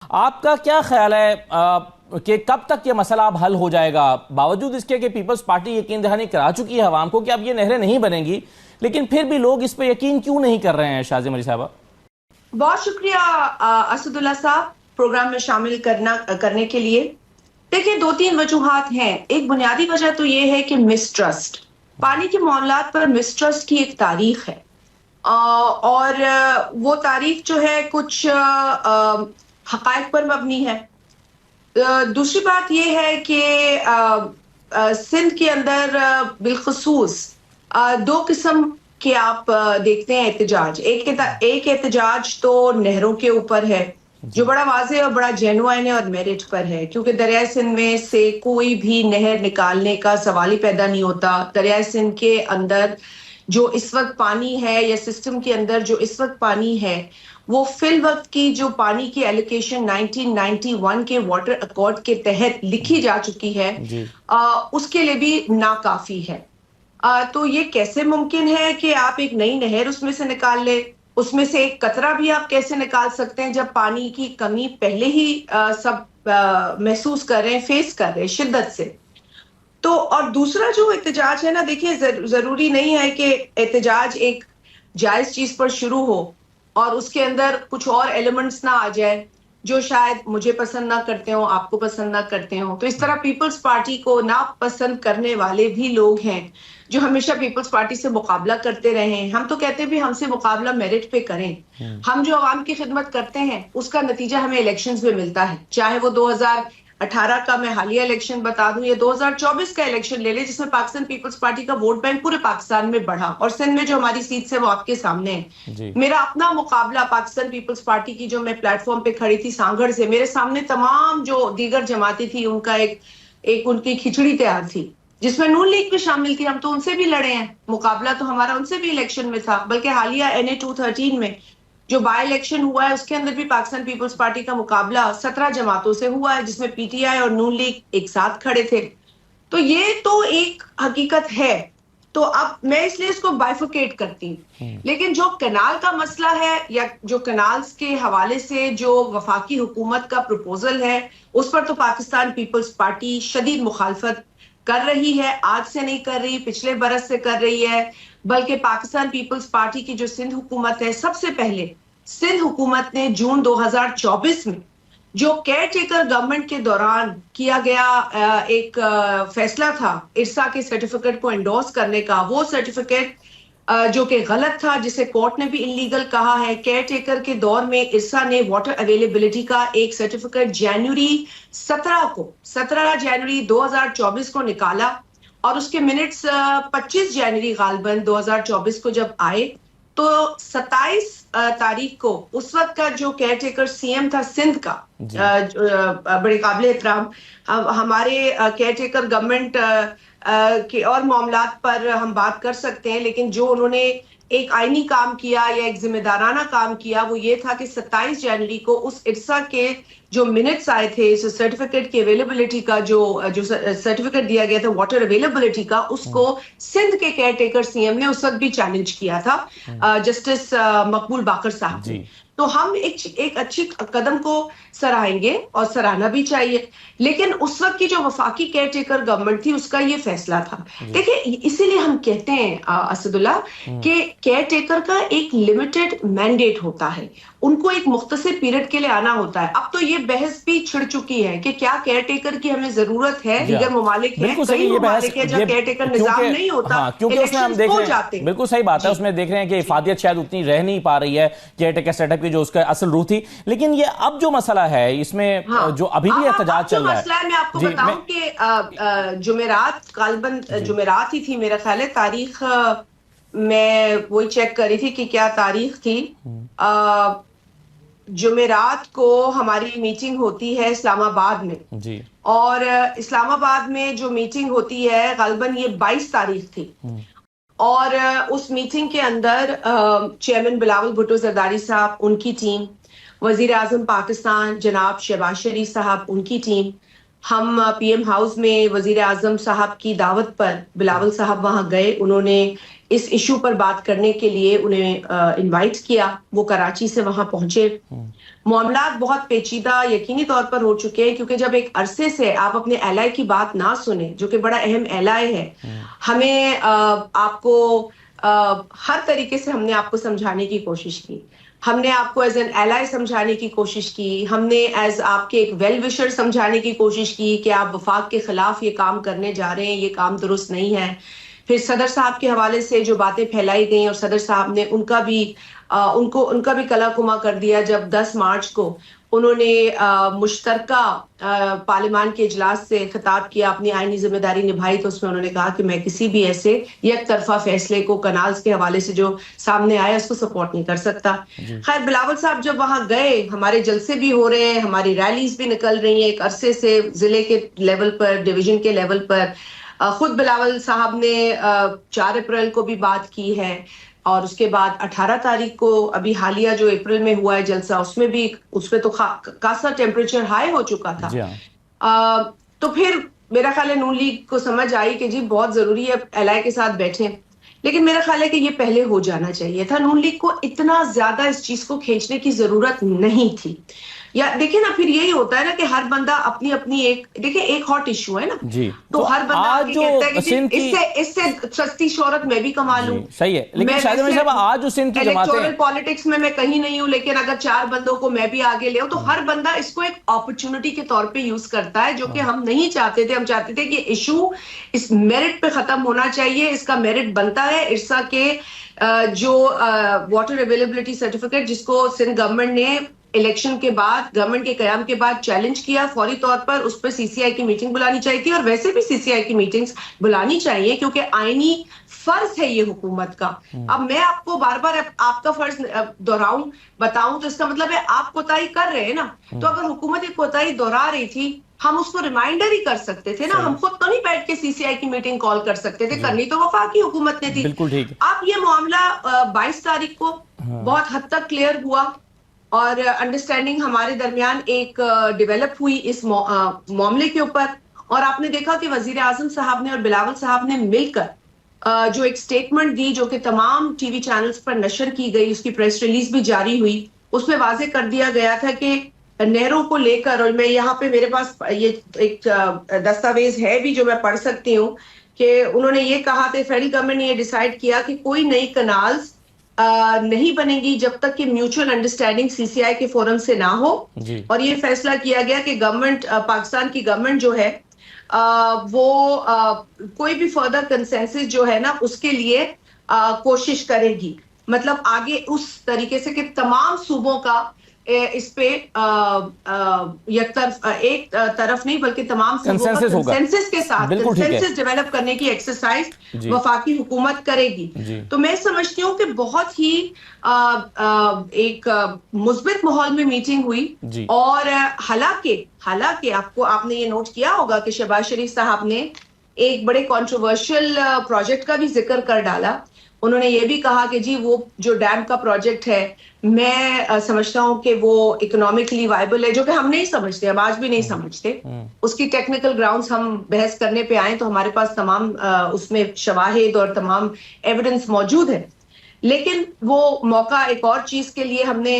آپ کا کیا خیال ہے کہ کب تک یہ مسئلہ اب حل ہو جائے گا؟ باوجود اس کے کہ پیپلز پارٹی یقین دہانی کرا چکی ہے عوام کو کہ اب یہ نہریں نہیں بنیں گی، لیکن پھر بھی لوگ اس پہ یقین کیوں نہیں کر رہے ہیں؟ شازیہ مری صاحبہ، بہت شکریہ اسد اللہ صاحب پروگرام میں شامل کرنے کے لیے۔ دیکھیں، دو تین وجوہات ہیں۔ ایک بنیادی وجہ تو یہ ہے کہ مسٹرسٹ، پانی کے معاملات پر مسٹرسٹ کی ایک تاریخ ہے، اور وہ تاریخ جو ہے کچھ حقائق پر مبنی ہے۔ دوسری بات یہ ہے کہ سندھ کے اندر بالخصوص دو قسم کے آپ دیکھتے ہیں احتجاج۔ ایک احتجاج تو نہروں کے اوپر ہے جو بڑا واضح اور بڑا جینوائن ہے اور میرٹ پر ہے، کیونکہ دریائے سندھ میں سے کوئی بھی نہر نکالنے کا سوال ہی پیدا نہیں ہوتا۔ دریائے سندھ کے اندر جو اس وقت پانی ہے، یا سسٹم کے اندر جو اس وقت پانی ہے، وہ فی الوقت کی جو پانی کی ایلوکیشن 1991 کے واٹر ایکارڈ کے تحت لکھی جا چکی ہے، اس کے لیے بھی ناکافی ہے۔ تو یہ کیسے ممکن ہے کہ آپ ایک نئی نہر اس میں سے نکال لیں؟ اس میں سے ایک قطرہ بھی آپ کیسے نکال سکتے ہیں جب پانی کی کمی پہلے ہی سب محسوس کر رہے ہیں، فیس کر رہے ہیں شدت سے؟ تو اور دوسرا جو احتجاج ہے نا، دیکھیے ضروری نہیں ہے کہ احتجاج ایک جائز چیز پر شروع ہو اور اس کے اندر کچھ اور ایلیمنٹس نہ آ جائے جو شاید مجھے پسند نہ کرتے ہوں، آپ کو پسند نہ کرتے ہوں۔ تو اس طرح پیپلز پارٹی کو ناپسند کرنے والے بھی لوگ ہیں جو ہمیشہ پیپلز پارٹی سے مقابلہ کرتے رہے ہیں۔ ہم تو کہتے ہیں بھی ہم سے مقابلہ میرٹ پہ کریں۔ ہم جو عوام کی خدمت کرتے ہیں اس کا نتیجہ ہمیں الیکشنز میں ملتا ہے، چاہے وہ 2018 کا میں حالیہ الیکشن بتا دوں یا 2024 کا الیکشن لے لے، جس میں پاکستان پیپلز پارٹی کا ووٹ بینک پورے پاکستان میں بڑھا، اور سندھ میں جو ہماری سیٹ ہے وہ آپ کے سامنے ہے۔ میرا اپنا مقابلہ پاکستان پیپلز پارٹی کی جو میں پلیٹ فارم پہ کھڑی تھی سانگھڑ سے، میرے سامنے تمام جو دیگر جماعتیں تھی ان کا ایک ان کی کھچڑی تیار تھی، جس میں نون لیگ بھی شامل تھی۔ ہم تو ان سے بھی لڑے ہیں، مقابلہ تو ہمارا ان سے بھی الیکشن میں تھا، بلکہ حالیہ NA 213 میں جو بائی الیکشن ہوا ہے اس کے اندر بھی پاکستان پیپلز پارٹی کا مقابلہ 17 جماعتوں سے ہوا ہے، جس میں PTI اور نون لیگ ایک ساتھ کھڑے تھے۔ تو یہ تو ایک حقیقت ہے۔ تو اب میں اس لیے اس کو بائیفرکیٹ کرتی ہوں، لیکن جو کنال کا مسئلہ ہے یا جو کنالز کے حوالے سے جو وفاقی حکومت کا پروپوزل ہے، اس پر تو پاکستان پیپلز پارٹی شدید مخالفت کر رہی ہے۔ آج سے نہیں کر رہی، پچھلے برس سے کر رہی ہے، بلکہ پاکستان پیپلز پارٹی کی جو سندھ حکومت ہے، سب سے پہلے سندھ حکومت نے جون 2024 میں جو کیئر ٹیکر گورنمنٹ کے دوران کیا گیا ایک فیصلہ تھا ارسا کے سرٹیفکیٹ کو انڈورس کرنے کا، وہ سرٹیفکیٹ جو کہ غلط تھا، جسے کورٹ نے بھی انلیگل کہا ہے۔ کیئر ٹیکر کے دور میں ارسا نے واٹر اویلیبلٹی کا ایک سرٹیفکیٹ 17 جنوری 2024 کو نکالا، اور اس کے منٹس 25 جنوری غالباً 2024 کو جب آئے تو 27 تاریخ کو اس وقت کا جو کیئر ٹیکر CM تھا سندھ کا، بڑے قابل احترام، ہمارے کیئر ٹیکر گورنمنٹ کے اور معاملات پر ہم بات کر سکتے ہیں، لیکن جو انہوں نے ایک آئینی کام کیا یا ایک ذمہ دارانہ کام کیا وہ یہ تھا کہ 27 جنوری کو اس ارسا کے جو منٹس آئے تھے، اس سرٹیفکیٹ کی اویلیبلٹی کا جو سرٹیفکیٹ دیا گیا تھا واٹر اویلیبلٹی کا، اس کو سندھ کے کیئر ٹیکر CM نے اس وقت بھی چیلنج کیا تھا جسٹس مقبول باقر صاحب نے۔ تو ہم ایک اچھی قدم کو سراہیں گے اور سراہنا بھی چاہیے، لیکن اس وقت کی جو وفاقی کیئر ٹیکر گورنمنٹ تھی اس کا یہ فیصلہ تھا۔ دیکھیں، اسی لیے ہم کہتے ہیں اسد اللہ کہ کیئر ٹیکر کا ایک لمیٹڈ مینڈیٹ ہوتا ہے، ان کو ایک مختصر پیریڈ کے لیے آنا ہوتا ہے۔ اب تو یہ بحث بھی چھڑ چکی ہے کہ کیا کیئر ٹیکر کی ہمیں ضرورت ہے۔ دیگر ممالک ہیں، کئی ممالک ہیں جہاں کیئر ٹیکر نظام نہیں ہوتا، الیکشنز ہو جاتے ہیں۔ بالکل صحیح بات ہے، اس میں دیکھ رہے ہیں کہ افادیت شاید اتنی رہ نہیں پا رہی ہے کیئر ٹیکر سیٹ اپ کی جو اس کا اصل روح تھی، لیکن یہ اب جو مسئلہ ہے اس میں جو ابھی بھی احتجاج چل رہا ہے، مسئلہ ہے میں آپ کو بتاؤں کہ جمعرات، غالباً جمعرات ہی تھی میرا خیال ہے، تاریخ میں وہی چیک کر رہی تھی کہ کیا تاریخ تھی۔ جمعرات کو ہماری میٹنگ ہوتی ہے اسلام آباد میں، اور اسلام آباد میں جو میٹنگ ہوتی ہے غالباً یہ 22 تاریخ تھی، اور اس میٹنگ کے اندر چیئرمین بلاول بھٹو زرداری صاحب، ان کی ٹیم، وزیر اعظم پاکستان جناب شہباز شریف صاحب، ان کی ٹیم، ہم PM ہاؤس میں وزیر اعظم صاحب کی دعوت پر بلاول صاحب وہاں گئے، انہوں نے اس ایشو پر بات کرنے کے لیے انہیں انوائٹ کیا. وہ کراچی سے وہاں پہنچے. معاملات بہت پیچیدہ یقینی طور پر ہو چکے ہیں کیونکہ جب ایک عرصے سے آپ اپنے ایلائی کی بات نہ سنیں جو کہ بڑا اہم ایلائی ہے, ہمیں آپ کو ہر طریقے سے ہم نے آپ کو سمجھانے کی کوشش کی, ہم نے آپ کو ایز این ایلائی سمجھانے کی کوشش کی, ہم نے ایز آپ کے ایک ویل وشر سمجھانے کی کوشش کی کہ آپ وفاق کے خلاف یہ کام کرنے جا رہے ہیں, یہ کام درست نہیں ہے. پھر صدر صاحب کے حوالے سے جو باتیں پھیلائی گئیں اور صدر صاحب نے ان کا بھی کلا کما کر دیا جب 10 مارچ کو انہوں نے مشترکہ پارلیمان کے اجلاس سے خطاب کیا, اپنی آئینی ذمہ داری نبھائی, تو اس میں انہوں نے کہا کہ میں کسی بھی ایسے یک طرفہ فیصلے کو کنالز کے حوالے سے جو سامنے آیا اس کو سپورٹ نہیں کر سکتا. خیر بلاول صاحب جب وہاں گئے, ہمارے جلسے بھی ہو رہے ہیں, ہماری ریلیز بھی نکل رہی ہیں ایک عرصے سے ضلع کے لیول پر, ڈویژن کے لیول پر. خود بلاول صاحب نے 4 اپریل کو بھی بات کی ہے اور اس کے بعد 18 تاریخ کو ابھی حالیہ جو اپریل میں ہوا ہے جلسہ, اس پہ تو خاصا ٹیمپریچر ہائی ہو چکا تھا. تو پھر میرا خیال ہے نون لیگ کو سمجھ آئی کہ جی بہت ضروری ہے ایلائی کے ساتھ بیٹھیں, لیکن میرا خیال ہے کہ یہ پہلے ہو جانا چاہیے تھا. نون لیگ کو اتنا زیادہ اس چیز کو کھینچنے کی ضرورت نہیں تھی. یا دیکھیں نا پھر یہی ہوتا ہے نا کہ ہر بندہ اپنی ایک دیکھیں ایک ہاٹ ایشو ہے نا, تو ہر بندہ آگے کہتا ہے کہ اس سے سستی شہرت میں بھی کما لوں. صحیح ہے, لیکن شاہد امین صاحب آج جو سندھ کی جماعتیں الیکٹورل پالیٹکس میں کہیں نہیں ہوں, لیکن اگر 4 بندوں کو میں بھی آگے لے آؤں تو ہر بندہ اس کو ایک اپرچونٹی کے طور پہ یوز کرتا ہے, جو کہ ہم نہیں چاہتے تھے. ہم چاہتے تھے کہ ایشو اس میرٹ پہ ختم ہونا چاہیے, اس کا میرٹ بنتا ہے. ارسا کے جو واٹر اویلیبلٹی سرٹیفکیٹ جس کو سندھ گورنمنٹ نے الیکشن کے بعد, گورنمنٹ کے قیام کے بعد چیلنج کیا فوری طور پر, اس پہ CCI کی میٹنگ بلانی چاہیے تھی, اور ویسے بھی CCI کی میٹنگز بلانی چاہیے کیونکہ آئینی فرض ہے یہ حکومت کا. اب میں آپ کو بار بار آپ کا فرض بتاؤں تو اس کا مطلب ہے آپ کوتاہی کر رہے ہیں نا. تو اگر حکومت ایک کوتاہی دہرا رہی تھی, ہم اس کو ریمائنڈر ہی کر سکتے تھے نا, ہم خود تو نہیں بیٹھ کے CCI کی میٹنگ کال کر سکتے تھے, کرنی تو وفاقی حکومت نے تھی. اب یہ معاملہ 22 تاریخ کو بہت حد تک کلیئر ہوا اور انڈرسٹینڈنگ ہمارے درمیان ایک ڈیولپ ہوئی اس معاملے کے اوپر. اور آپ نے دیکھا کہ وزیر اعظم صاحب نے اور بلاول صاحب نے مل کر جو ایک سٹیٹمنٹ دی جو کہ تمام ٹی وی چینلز پر نشر کی گئی, اس کی پریس ریلیز بھی جاری ہوئی, اس میں واضح کر دیا گیا تھا کہ نہروں کو لے کر, اور میں یہاں پہ میرے پاس یہ ایک دستاویز ہے بھی جو میں پڑھ سکتی ہوں, کہ انہوں نے یہ کہا تھا فیڈرل گورنمنٹ نے یہ ڈیسائیڈ کیا کہ کوئی نئی کنالز نہیں بنے گی جب تک کہ میوچل انڈرسٹینڈنگ CCI کے فورم سے نہ ہو. اور یہ فیصلہ کیا گیا کہ گورنمنٹ, پاکستان کی گورنمنٹ جو ہے وہ کوئی بھی فردر کنسنسس جو ہے نا اس کے لیے کوشش کرے گی. مطلب آگے اس طریقے سے کہ تمام صوبوں کا اس پہ ایک طرف نہیں بلکہ تمام صوبوں کا کنسنسس کے ساتھ کنسنسس ڈیولپ کرنے کی ایکسرسائز وفاقی حکومت کرے گی. تو میں سمجھتی ہوں کہ بہت ہی ایک مثبت ماحول میں میٹنگ ہوئی. اور حالانکہ آپ نے یہ نوٹ کیا ہوگا کہ شہباز شریف صاحب نے ایک بڑے کنٹروورشل پروجیکٹ کا بھی ذکر کر ڈالا. انہوں نے یہ بھی کہا کہ جی وہ جو ڈیم کا پروجیکٹ ہے میں سمجھتا ہوں کہ وہ اکنامکلی وائبل ہے, جو کہ ہم نہیں سمجھتے, ہم آج بھی نہیں سمجھتے. اس کی ٹیکنیکل گراؤنڈز ہم بحث کرنے پہ آئیں تو ہمارے پاس تمام اس میں شواہد اور تمام ایویڈنس موجود ہے. لیکن وہ موقع ایک اور چیز کے لیے ہم نے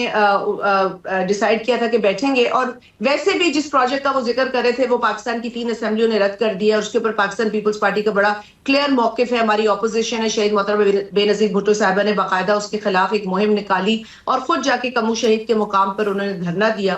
ڈیسائیڈ کیا تھا کہ بیٹھیں گے. اور ویسے بھی جس پروجیکٹ کا وہ ذکر کر رہے تھے وہ پاکستان کی 3 اسمبلیوں نے رد کر دیا, اور اس کے اوپر پاکستان پیپلز پارٹی کا بڑا کلیئر موقف ہے. ہماری اپوزیشن ہے, شہید محترمہ بے نظیر بھٹو صاحبہ نے باقاعدہ اس کے خلاف ایک مہم نکالی اور خود جا کے کمو شہید کے مقام پر انہوں نے دھرنا دیا.